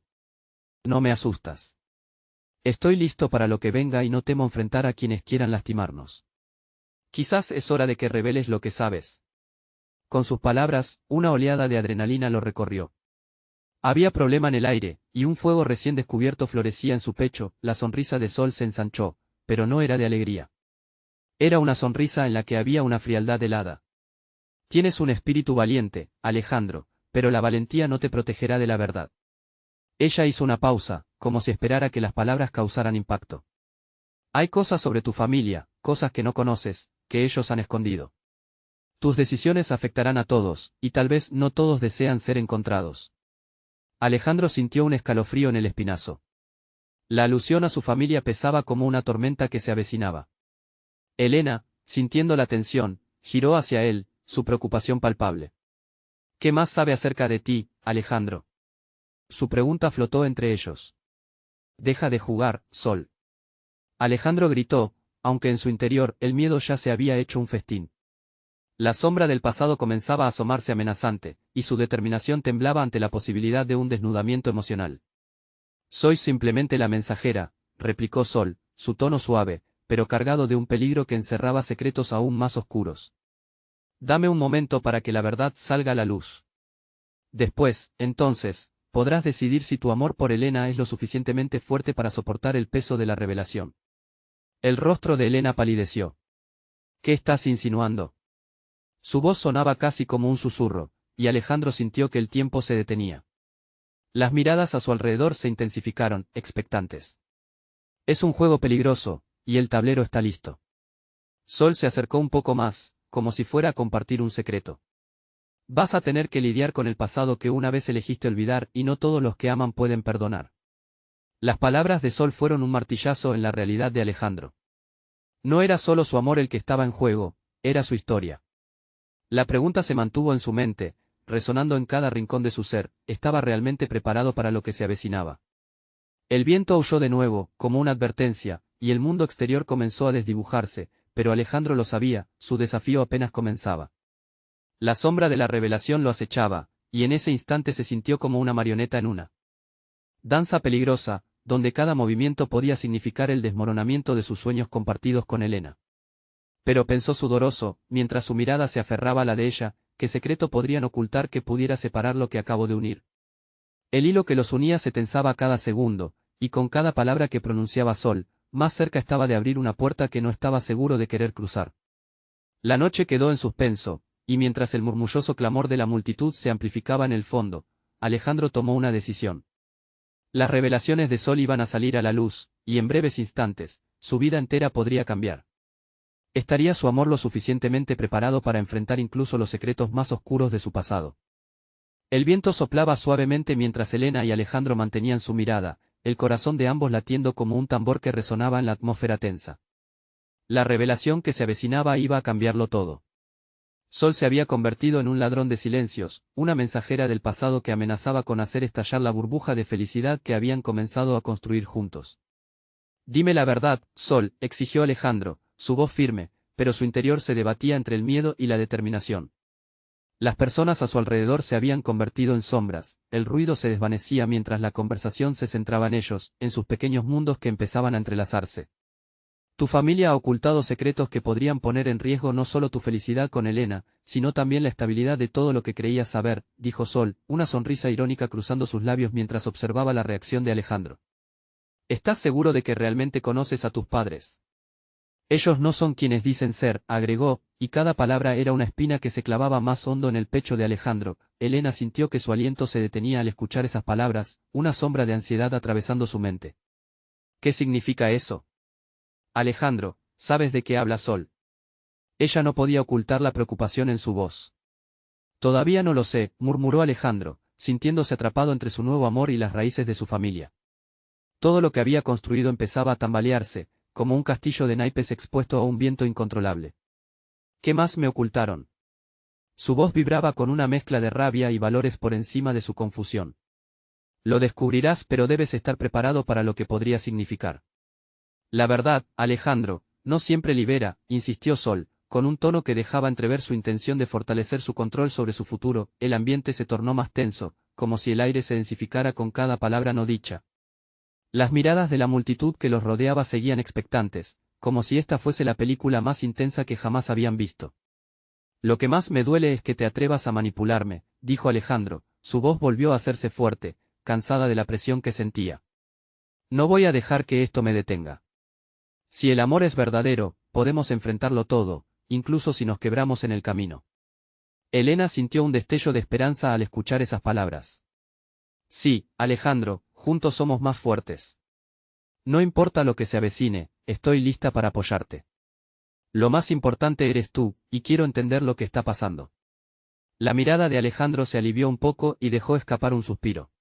No me asustas. Estoy listo para lo que venga y no temo enfrentar a quienes quieran lastimarnos. Quizás es hora de que reveles lo que sabes. Con sus palabras, una oleada de adrenalina lo recorrió. Había problema en el aire, y un fuego recién descubierto florecía en su pecho. La sonrisa de Sol se ensanchó, pero no era de alegría. Era una sonrisa en la que había una frialdad helada. Tienes un espíritu valiente, Alejandro, pero la valentía no te protegerá de la verdad. Ella hizo una pausa, como si esperara que las palabras causaran impacto. Hay cosas sobre tu familia, cosas que no conoces, que ellos han escondido. Tus decisiones afectarán a todos, y tal vez no todos desean ser encontrados. Alejandro sintió un escalofrío en el espinazo. La alusión a su familia pesaba como una tormenta que se avecinaba. Elena, sintiendo la tensión, giró hacia él, su preocupación palpable. ¿Qué más sabe acerca de ti, Alejandro? Su pregunta flotó entre ellos. Deja de jugar, Sol. Alejandro gritó, aunque en su interior el miedo ya se había hecho un festín. La sombra del pasado comenzaba a asomarse amenazante, y su determinación temblaba ante la posibilidad de un desnudamiento emocional. Soy simplemente la mensajera, replicó Sol, su tono suave, pero cargado de un peligro que encerraba secretos aún más oscuros. Dame un momento para que la verdad salga a la luz. Después, entonces, podrás decidir si tu amor por Elena es lo suficientemente fuerte para soportar el peso de la revelación. El rostro de Elena palideció. ¿Qué estás insinuando? Su voz sonaba casi como un susurro, y Alejandro sintió que el tiempo se detenía. Las miradas a su alrededor se intensificaron, expectantes. Es un juego peligroso, y el tablero está listo. Sol se acercó un poco más, como si fuera a compartir un secreto. Vas a tener que lidiar con el pasado que una vez elegiste olvidar y no todos los que aman pueden perdonar. Las palabras de Sol fueron un martillazo en la realidad de Alejandro. No era solo su amor el que estaba en juego, era su historia. La pregunta se mantuvo en su mente, resonando en cada rincón de su ser. ¿Estaba realmente preparado para lo que se avecinaba? El viento aulló de nuevo, como una advertencia, y el mundo exterior comenzó a desdibujarse, pero Alejandro lo sabía, su desafío apenas comenzaba. La sombra de la revelación lo acechaba, y en ese instante se sintió como una marioneta en una danza peligrosa, donde cada movimiento podía significar el desmoronamiento de sus sueños compartidos con Elena. Pero pensó sudoroso, mientras su mirada se aferraba a la de ella, ¿qué secreto podrían ocultar que pudiera separar lo que acabo de unir? El hilo que los unía se tensaba a cada segundo, y con cada palabra que pronunciaba Sol, más cerca estaba de abrir una puerta que no estaba seguro de querer cruzar. La noche quedó en suspenso, y mientras el murmulloso clamor de la multitud se amplificaba en el fondo, Alejandro tomó una decisión. Las revelaciones de Sol iban a salir a la luz, y en breves instantes, su vida entera podría cambiar. ¿Estaría su amor lo suficientemente preparado para enfrentar incluso los secretos más oscuros de su pasado? El viento soplaba suavemente mientras Elena y Alejandro mantenían su mirada, el corazón de ambos latiendo como un tambor que resonaba en la atmósfera tensa. La revelación que se avecinaba iba a cambiarlo todo. Sol se había convertido en un ladrón de silencios, una mensajera del pasado que amenazaba con hacer estallar la burbuja de felicidad que habían comenzado a construir juntos. Dime la verdad, Sol, exigió Alejandro, su voz firme, pero su interior se debatía entre el miedo y la determinación. Las personas a su alrededor se habían convertido en sombras, el ruido se desvanecía mientras la conversación se centraba en ellos, en sus pequeños mundos que empezaban a entrelazarse. Tu familia ha ocultado secretos que podrían poner en riesgo no solo tu felicidad con Elena, sino también la estabilidad de todo lo que creías saber, dijo Sol, una sonrisa irónica cruzando sus labios mientras observaba la reacción de Alejandro. ¿Estás seguro de que realmente conoces a tus padres? Ellos no son quienes dicen ser, agregó, y cada palabra era una espina que se clavaba más hondo en el pecho de Alejandro. Elena sintió que su aliento se detenía al escuchar esas palabras, una sombra de ansiedad atravesando su mente. ¿Qué significa eso? Alejandro, ¿sabes de qué habla Sol? Ella no podía ocultar la preocupación en su voz. Todavía no lo sé, murmuró Alejandro, sintiéndose atrapado entre su nuevo amor y las raíces de su familia. Todo lo que había construido empezaba a tambalearse, como un castillo de naipes expuesto a un viento incontrolable. ¿Qué más me ocultaron? Su voz vibraba con una mezcla de rabia y valores por encima de su confusión. Lo descubrirás, pero debes estar preparado para lo que podría significar. La verdad, Alejandro, no siempre libera, insistió Sol, con un tono que dejaba entrever su intención de fortalecer su control sobre su futuro. El ambiente se tornó más tenso, como si el aire se densificara con cada palabra no dicha. Las miradas de la multitud que los rodeaba seguían expectantes, como si esta fuese la película más intensa que jamás habían visto. Lo que más me duele es que te atrevas a manipularme, dijo Alejandro, su voz volvió a hacerse fuerte, cansada de la presión que sentía. No voy a dejar que esto me detenga. Si el amor es verdadero, podemos enfrentarlo todo, incluso si nos quebramos en el camino. Elena sintió un destello de esperanza al escuchar esas palabras. Sí, Alejandro, juntos somos más fuertes. No importa lo que se avecine, estoy lista para apoyarte. Lo más importante eres tú, y quiero entender lo que está pasando. La mirada de Alejandro se alivió un poco y dejó escapar un suspiro.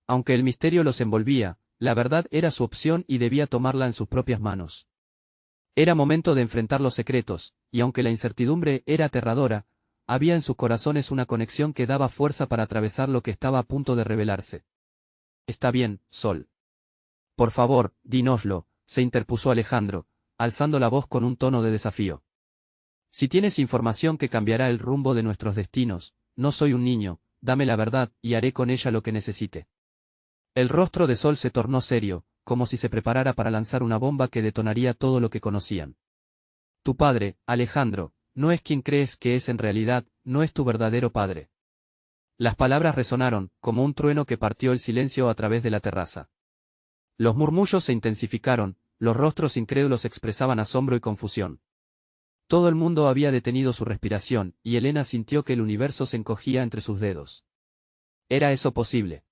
Aunque el misterio los envolvía, la verdad era su opción y debía tomarla en sus propias manos. Era momento de enfrentar los secretos, y aunque la incertidumbre era aterradora, había en sus corazones una conexión que daba fuerza para atravesar lo que estaba a punto de revelarse. Está bien, Sol. Por favor, dínoslo, se interpuso Alejandro, alzando la voz con un tono de desafío. Si tienes información que cambiará el rumbo de nuestros destinos, no soy un niño, dame la verdad y haré con ella lo que necesite. El rostro de Sol se tornó serio, como si se preparara para lanzar una bomba que detonaría todo lo que conocían. Tu padre, Alejandro, no es quien crees que es en realidad, no es tu verdadero padre. Las palabras resonaron, como un trueno que partió el silencio a través de la terraza. Los murmullos se intensificaron, los rostros incrédulos expresaban asombro y confusión. Todo el mundo había detenido su respiración, y Elena sintió que el universo se encogía entre sus dedos. ¿Era eso posible?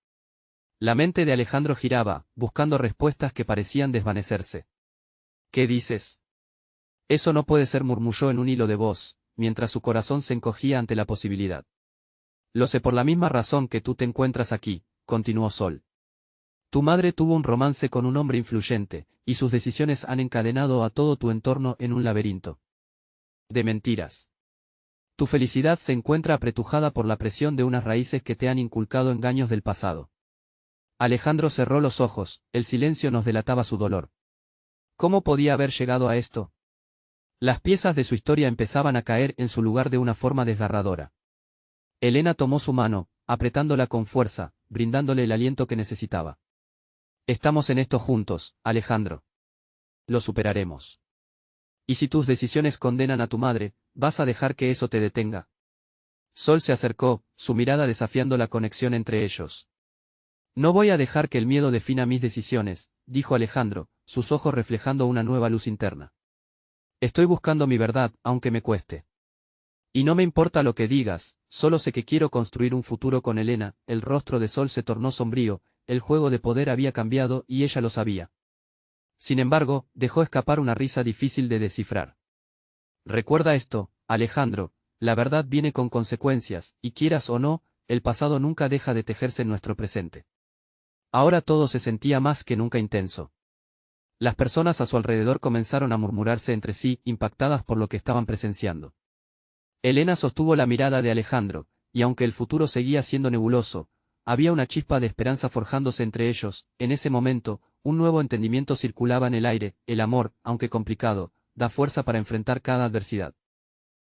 La mente de Alejandro giraba, buscando respuestas que parecían desvanecerse. ¿Qué dices? Eso no puede ser, murmulló en un hilo de voz, mientras su corazón se encogía ante la posibilidad. Lo sé por la misma razón que tú te encuentras aquí, continuó Sol. Tu madre tuvo un romance con un hombre influyente, y sus decisiones han encadenado a todo tu entorno en un laberinto de mentiras. Tu felicidad se encuentra apretujada por la presión de unas raíces que te han inculcado engaños del pasado. Alejandro cerró los ojos, el silencio nos delataba su dolor. ¿Cómo podía haber llegado a esto? Las piezas de su historia empezaban a caer en su lugar de una forma desgarradora. Elena tomó su mano, apretándola con fuerza, brindándole el aliento que necesitaba. Estamos en esto juntos, Alejandro. Lo superaremos. Y si tus decisiones condenan a tu madre, ¿vas a dejar que eso te detenga? Sol se acercó, su mirada desafiando la conexión entre ellos. No voy a dejar que el miedo defina mis decisiones, dijo Alejandro, sus ojos reflejando una nueva luz interna. Estoy buscando mi verdad, aunque me cueste. Y no me importa lo que digas, solo sé que quiero construir un futuro con Elena. El rostro de Sol se tornó sombrío, el juego de poder había cambiado y ella lo sabía. Sin embargo, dejó escapar una risa difícil de descifrar. Recuerda esto, Alejandro, la verdad viene con consecuencias, y quieras o no, el pasado nunca deja de tejerse en nuestro presente. Ahora todo se sentía más que nunca intenso. Las personas a su alrededor comenzaron a murmurarse entre sí, impactadas por lo que estaban presenciando. Elena sostuvo la mirada de Alejandro, y aunque el futuro seguía siendo nebuloso, había una chispa de esperanza forjándose entre ellos. En ese momento, un nuevo entendimiento circulaba en el aire: el amor, aunque complicado, da fuerza para enfrentar cada adversidad.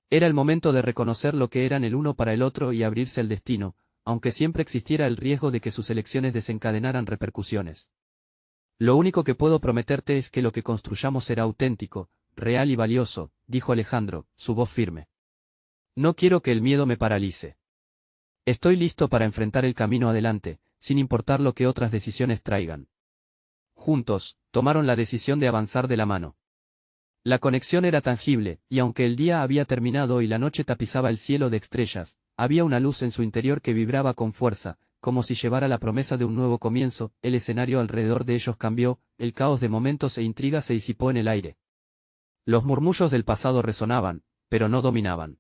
Era el momento de reconocer lo que eran el uno para el otro y abrirse al destino, aunque siempre existiera el riesgo de que sus elecciones desencadenaran repercusiones. Lo único que puedo prometerte es que lo que construyamos será auténtico, real y valioso, dijo Alejandro, su voz firme. No quiero que el miedo me paralice. Estoy listo para enfrentar el camino adelante, sin importar lo que otras decisiones traigan. Juntos, tomaron la decisión de avanzar de la mano. La conexión era tangible, y aunque el día había terminado y la noche tapizaba el cielo de estrellas, había una luz en su interior que vibraba con fuerza, como si llevara la promesa de un nuevo comienzo. El escenario alrededor de ellos cambió, el caos de momentos e intrigas se disipó en el aire. Los murmullos del pasado resonaban, pero no dominaban.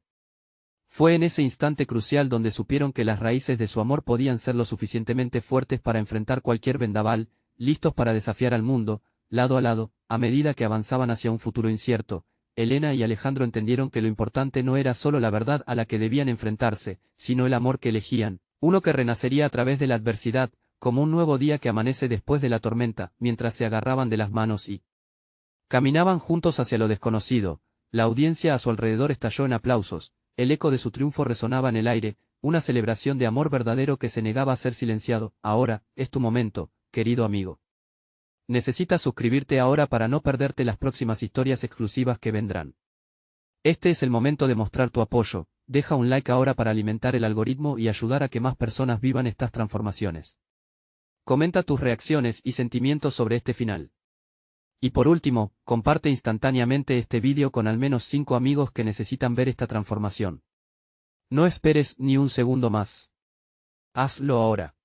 Fue en ese instante crucial donde supieron que las raíces de su amor podían ser lo suficientemente fuertes para enfrentar cualquier vendaval, listos para desafiar al mundo, lado a lado, a medida que avanzaban hacia un futuro incierto. Elena y Alejandro entendieron que lo importante no era solo la verdad a la que debían enfrentarse, sino el amor que elegían, uno que renacería a través de la adversidad, como un nuevo día que amanece después de la tormenta, mientras se agarraban de las manos y caminaban juntos hacia lo desconocido. La audiencia a su alrededor estalló en aplausos, el eco de su triunfo resonaba en el aire, una celebración de amor verdadero que se negaba a ser silenciado. Ahora, es tu momento, querido amigo. Necesitas suscribirte ahora para no perderte las próximas historias exclusivas que vendrán. Este es el momento de mostrar tu apoyo, deja un like ahora para alimentar el algoritmo y ayudar a que más personas vivan estas transformaciones. Comenta tus reacciones y sentimientos sobre este final. Y por último, comparte instantáneamente este vídeo con al menos 5 amigos que necesitan ver esta transformación. No esperes ni un segundo más. Hazlo ahora.